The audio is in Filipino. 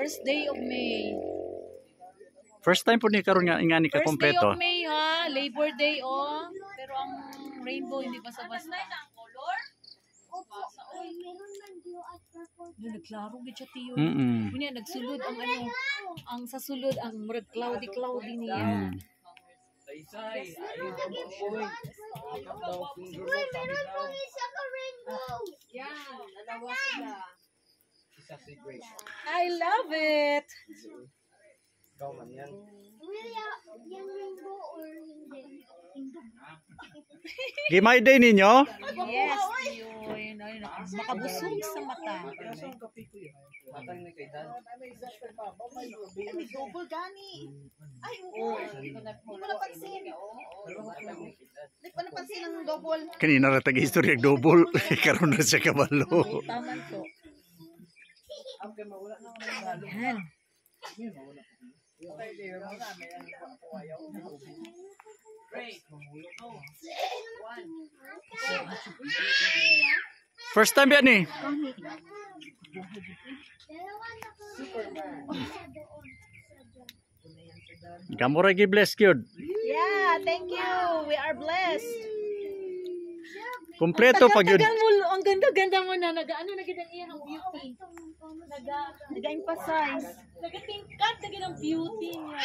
First day of May. First time po ni karon nga ingani ka First day kompleto. of May ha, Labor Day oh. Pero ang rainbow hindi basta-basta. Nagklaro gid siya tiyo. Kunya nagsulod ang ano, ang sa sulod ang murag cloudy niya. Saysay, ayun ang boy. Daw finger mo sabi daw. Yan, dalawa sila. Isa si Grace. I love it. Ikaw man yan. Gimay day ninyo? Yes, yun. Makabusog sa mata. Matang ni kay Dan. Double gani. Ay, oo. Hindi ko napansin. Hindi ko napansin ang double. Kanina ra tag-istorya double karon na siya kabalo. Taman ko. Yan. First time yan eh. Gamura gi bless gyud. Yeah, thank you. We are blessed. Kompleto pag yun. Ang ganda-ganda mo na. Nag-ano na ganda iyan ang beauty. Nag-emphasize. Nag-tingkat na ganda ang beauty niya.